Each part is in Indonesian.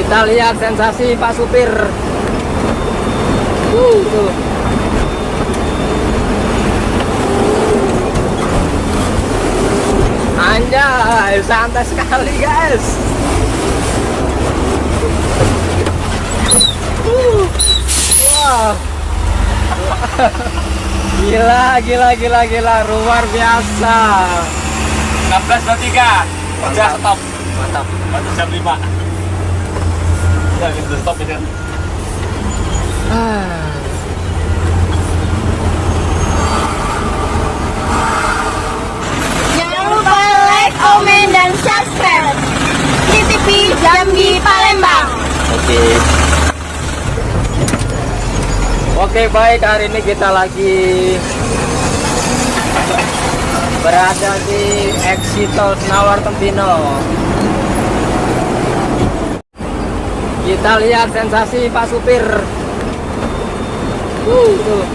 Kita lihat sensasi Pak supir. Tuh. Anjay, santai sekali guys. Wah. Gila, luar biasa. 16.23 udah stop. Mantap. Baru jam 5 udah gitu stop ya. Jangan lupa like, komen, dan subscribe di TV Jambi Palembang. Oke, baik, hari ini kita lagi berada di exit tol Senawar Tempino. Kita lihat sensasi Pak supir. Tuh.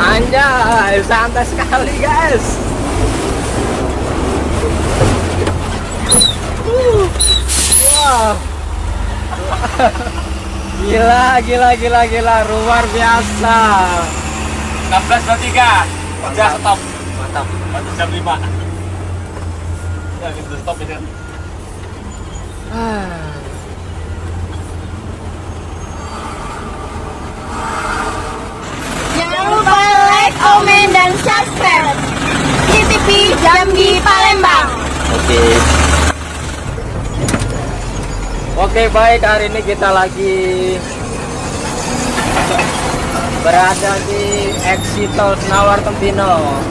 Anjay, santai sekali guys. Wah. Gila, luar biasa. 16.23 udah stop. Mantap. Baru jam 5 udah gitu stop ya. Jangan lupa like, komen, dan subscribe di TV Jambi Palembang. Oke, baik, hari ini kita lagi berada di exit tol Senawar Tempino.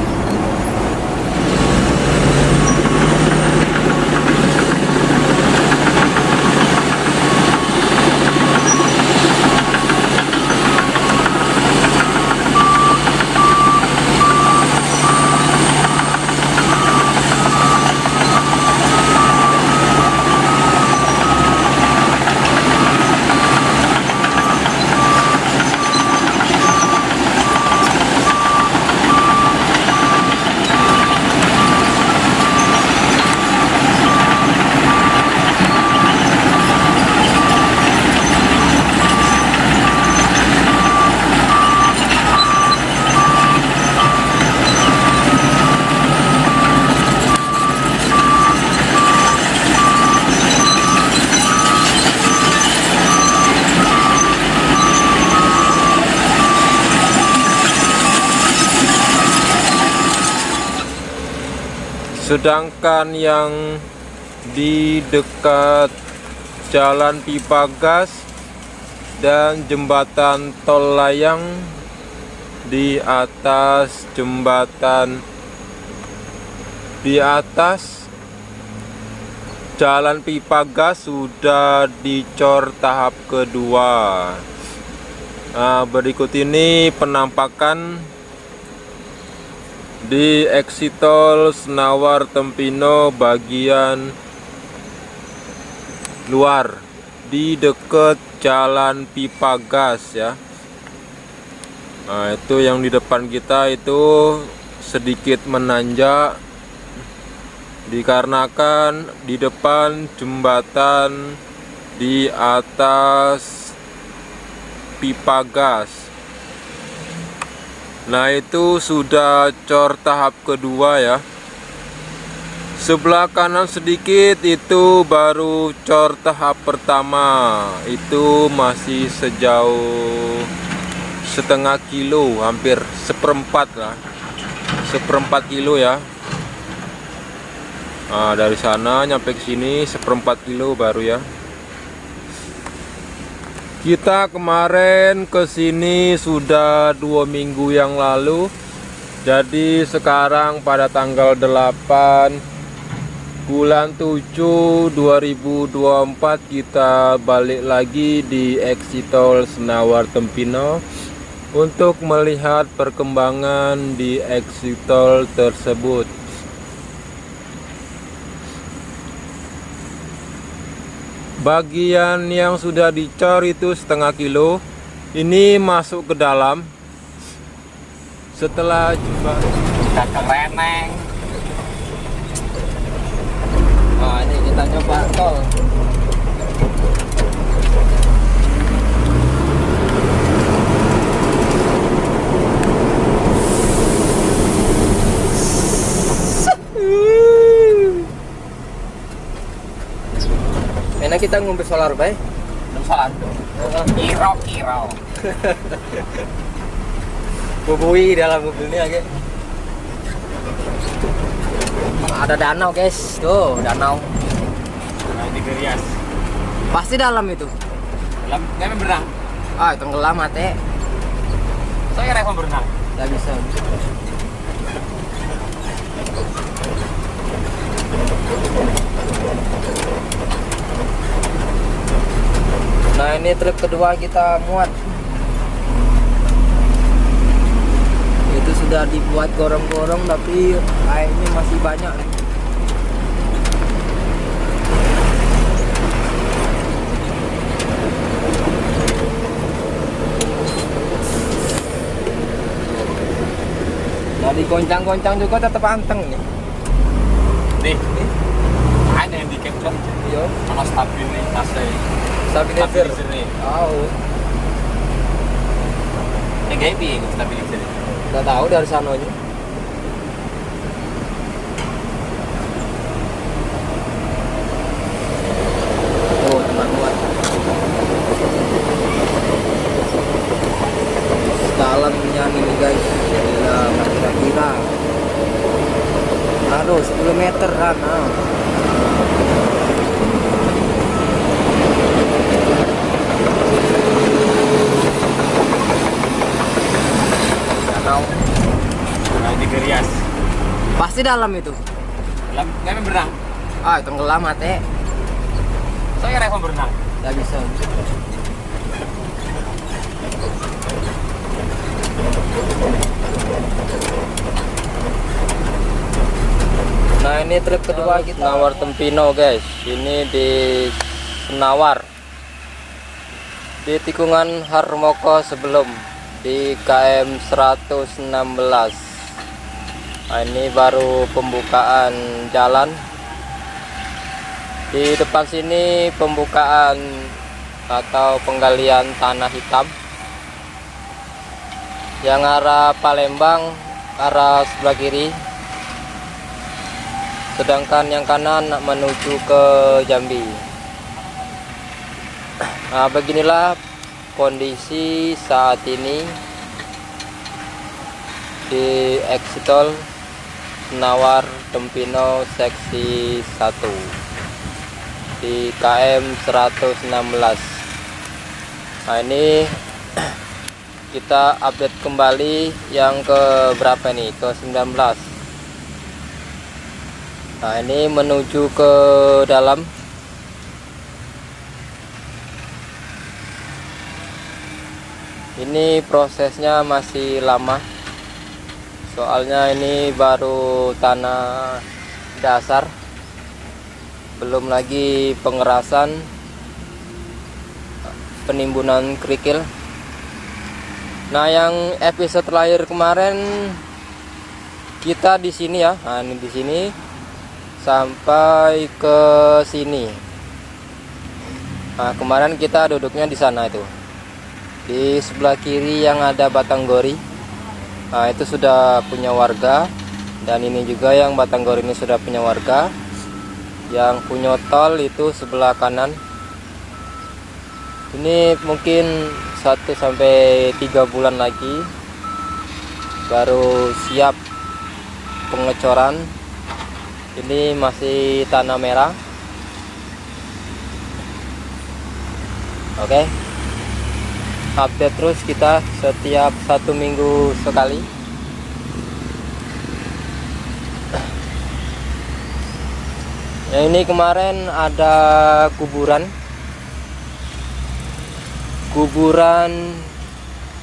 Sedangkan yang di dekat Jalan Pipa Gas dan jembatan tol layang, di atas jembatan, di atas Jalan Pipa Gas sudah dicor tahap kedua. Nah, berikut ini penampakan di exit tol Senawar Tempino bagian luar di dekat Jalan Pipa Gas ya. Nah, itu yang di depan kita itu sedikit menanjak dikarenakan di depan jembatan di atas pipa gas. Nah, itu sudah cor tahap kedua ya. Sebelah kanan sedikit itu baru cor tahap pertama. Itu masih sejauh setengah kilo, hampir seperempat lah, seperempat kilo ya. Nah, dari sana nyampe ke sini seperempat kilo baru ya. Kita kemarin ke sini sudah 2 minggu yang lalu. Jadi sekarang pada tanggal 8 bulan 7 2024 kita balik lagi di exit tol Senawar Tempino untuk melihat perkembangan di exit tol tersebut. Bagian yang sudah dicor itu setengah kilo. Ini masuk ke dalam. Setelah jembatan udah kereneng. Kita nyoba tol. Enak kita ngombe solar bay. Solar. Kiro. Bubui dalam mobil ini agak. Ada danau guys, tuh danau. Nah, di Gerias. Pasti dalam itu. Dalam kami berenang. Ah, tenggelam mate. Saya kira berenang. Gak bisa. Nah ini truk kedua kita muat. Itu sudah dibuat gorong-gorong tapi airnya masih banyak. Nah digoncang-goncang juga tetap anteng nih. Nih. Ada yang dikepot. Yo, Sama stabilitasnya. stabilizer. nih. Oh, Yang kayak piye stabilizer. nggak tahu dari sanonya. Oh, teman muat. Dalamnya nih guys, ya kira-kira. Aduh, 10 meter kan. Danau. Nah, di Gerias. Pasti dalam itu. Dalam kami berenang. Ah, tenggelam mate. Saya kira berenang. Gak bisa. Nah ini trip kedua kita. Senawar Tempino guys. Ini di Senawar. Di tikungan Harmoko sebelum di KM 116. Nah, ini baru pembukaan jalan. Di depan sini pembukaan atau penggalian tanah hitam. Yang arah Palembang arah sebelah kiri. Sedangkan yang kanan menuju ke Jambi. Nah, beginilah kondisi saat ini di exit tol Senawar Tempino seksi 1 di KM 116. Nah, ini kita update kembali yang ke berapa nih? Ke 19. Nah ini menuju ke dalam. Ini prosesnya masih lama. Soalnya ini baru tanah dasar. Belum lagi pengerasan, penimbunan kerikil. Nah yang episode terakhir kemarin kita di sini ya. Nah ini di sini sampai ke sini. Nah, kemarin kita duduknya di sana itu. Di sebelah kiri yang ada Batanggori. Nah, itu sudah punya warga dan ini juga yang Batanggori ini sudah punya warga. Yang punya tol itu sebelah kanan. Ini mungkin 1-3 bulan lagi baru siap pengecoran. Ini masih tanah merah. Oke. Update terus kita setiap 1 minggu sekali. Yang ini kemarin ada kuburan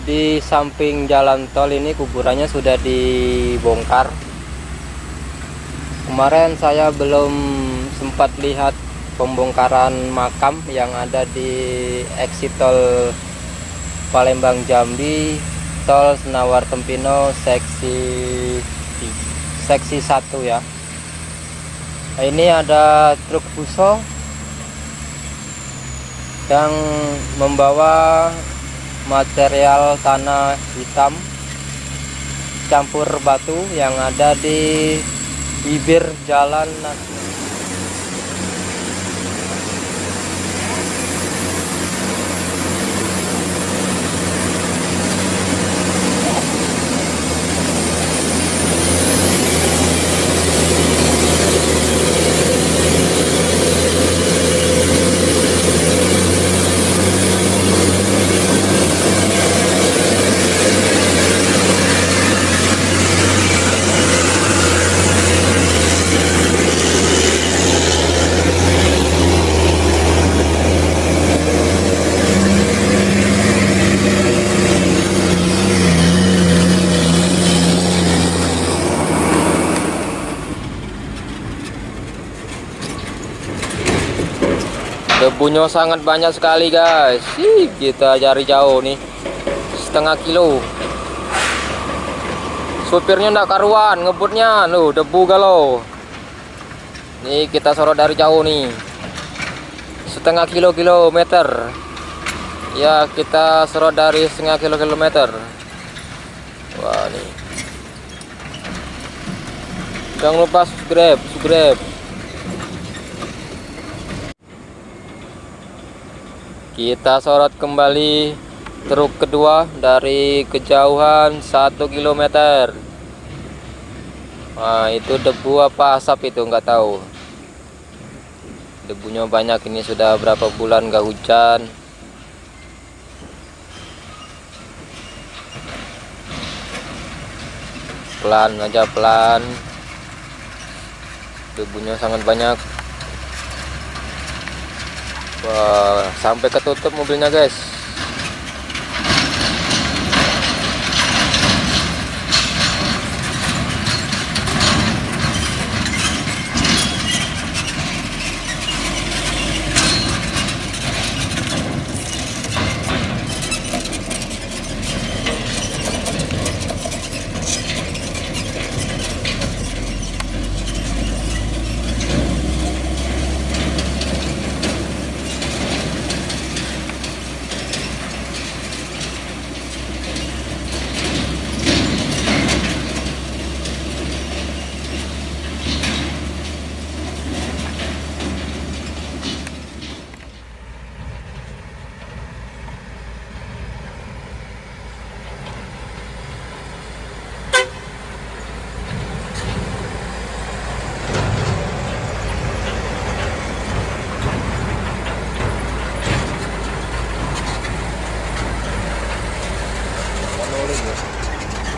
di samping jalan tol. Ini kuburannya sudah dibongkar. Kemarin saya belum sempat lihat pembongkaran makam yang ada di exit tol Palembang Jambi, tol Senawar Tempino seksi 1 ya. Nah, ini ada truk fuso yang membawa material tanah hitam campur batu yang ada di bibir jalan. Debunya sangat banyak sekali guys. Kita cari jauh nih, setengah kilo. Supirnya ndak karuan ngebutnya, loh debu galau. Nih kita sorot dari jauh nih, setengah kilometer. Ya kita sorot dari setengah kilometer. Wah nih. Jangan lupa subscribe. Kita sorot kembali truk kedua dari kejauhan 1 km. Nah, itu debu apa asap itu nggak tahu. Debunya banyak, ini sudah berapa bulan nggak hujan. Pelan aja, pelan. Debunya sangat banyak. Wah, sampai ketutup mobilnya guys.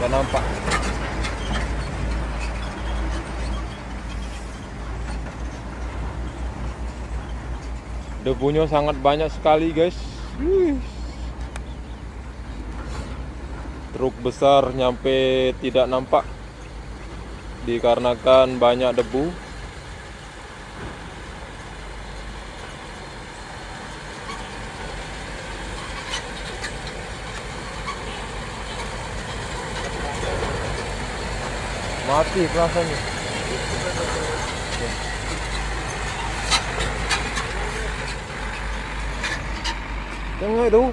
Udah nampak. Debunya sangat banyak sekali guys. Truk besar nyampe tidak nampak dikarenakan banyak debu. Mati rasanya. Tengah itu.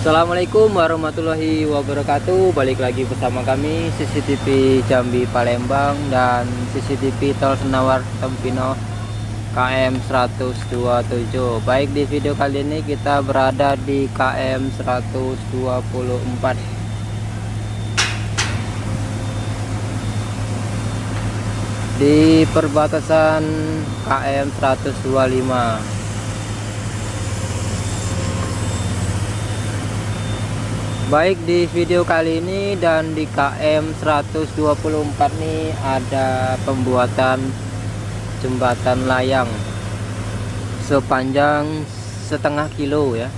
Assalamualaikum warahmatullahi wabarakatuh. Balik lagi bersama kami CCTV Jambi Palembang dan CCTV Tol Senawar Tempino KM 127. Baik, di video kali ini kita berada di KM 124 di perbatasan KM 125. Baik, di video kali ini dan di KM 124 nih ada pembuatan jembatan layang sepanjang setengah kilo ya.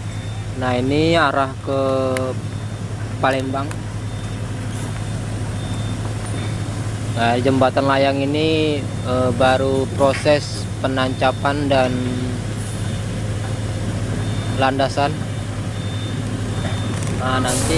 Nah, ini arah ke Palembang. Nah, jembatan layang ini baru proses penancapan dan landasan. Nah, nanti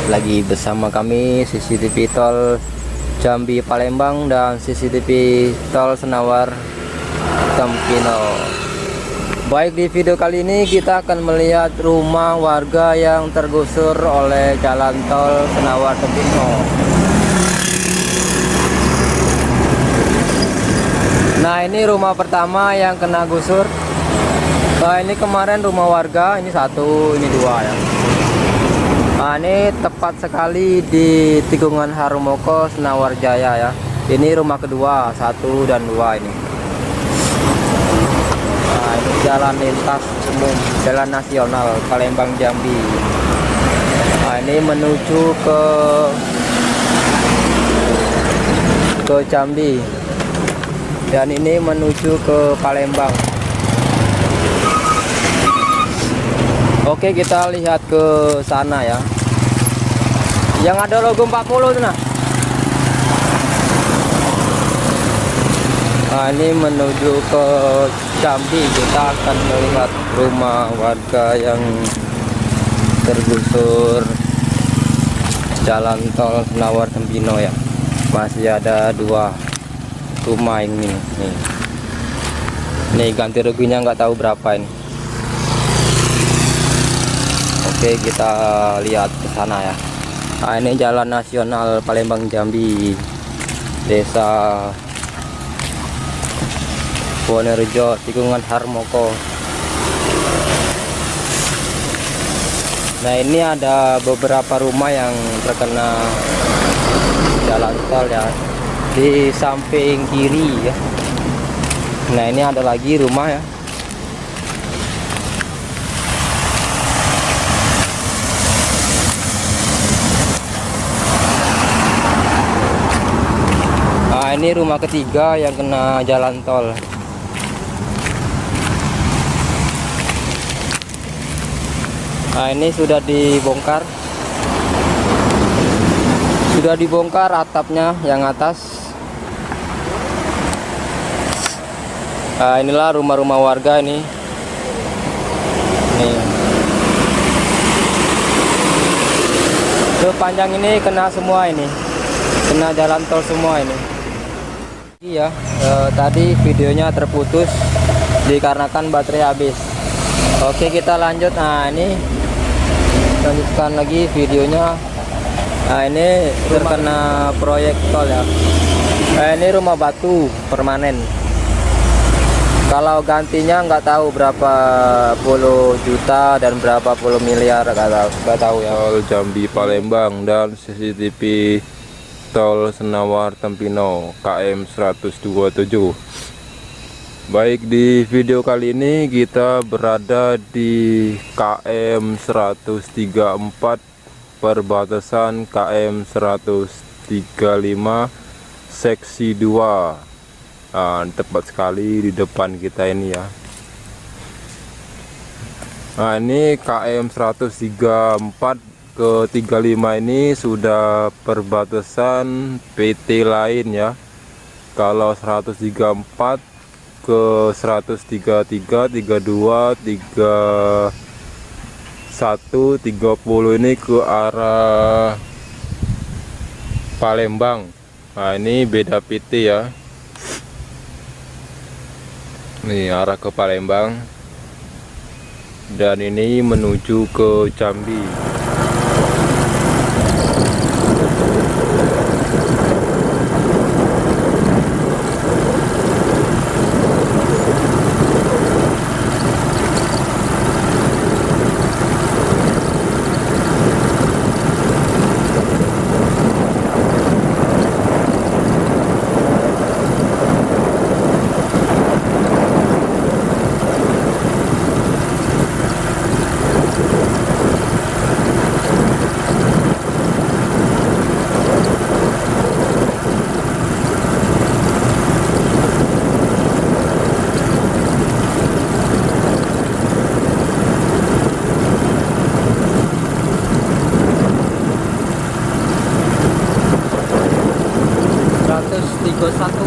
lagi bersama kami CCTV Tol Jambi Palembang dan CCTV Tol Senawar Tempino. Baik, di video kali ini kita akan melihat rumah warga yang tergusur oleh jalan tol Senawar Tempino. Nah, ini rumah pertama yang kena gusur. Nah, ini kemarin rumah warga, ini satu, ini dua ya. Nah, ini tepat sekali di tikungan Harmoko Senawar Jaya ya. Ini rumah kedua, 1 dan 2 ini. Nah, ini jalan lintas umum, jalan nasional Palembang Jambi. Nah, ini menuju ke Jambi. Dan ini menuju ke Palembang. Oke, kita lihat ke sana ya. Yang ada logo 40 itu nah. Nah, ini menuju ke Jambi. Kita akan melihat rumah warga yang tergusur jalan tol Senawar Tempino ya. Masih ada 2 rumah ini nih. Nih ganti ruginya nggak tahu berapa ini. Oke, kita lihat ke sana ya. Nah, ini jalan nasional Palembang Jambi, Desa Wonorejo, tikungan Harmoko. Nah, ini ada beberapa rumah yang terkena jalan tol ya, di samping kiri ya. Nah, ini ada lagi rumah ya. Nah, ini rumah ketiga yang kena jalan tol. Nah, ini sudah dibongkar. Sudah dibongkar atapnya yang atas. Nah, inilah rumah-rumah warga ini. Nih. Sepanjang ini kena semua ini. Kena jalan tol semua ini. Iya, tadi videonya terputus dikarenakan baterai habis. Oke, kita lanjut. Nah, ini lanjutkan lagi videonya. Nah, ini terkena proyek tol ya. Nah, ini rumah batu permanen. Kalau gantinya nggak tahu berapa puluh juta dan berapa puluh miliar, nggak tahu ya. Tol Jambi Palembang dan CCTV Tol Senawar Tempino KM 127. Baik, di video kali ini kita berada di KM 134 perbatasan KM 135 seksi 2. Nah, tepat sekali di depan kita ini ya. Nah, ini KM 134 ke 35 ini sudah perbatasan PT lain ya. Kalau 134 ke 133, 32, 31, 30 ini ke arah Palembang. Nah, ini beda PT ya. Nih arah ke Palembang. Dan ini menuju ke Jambi. Tiga satu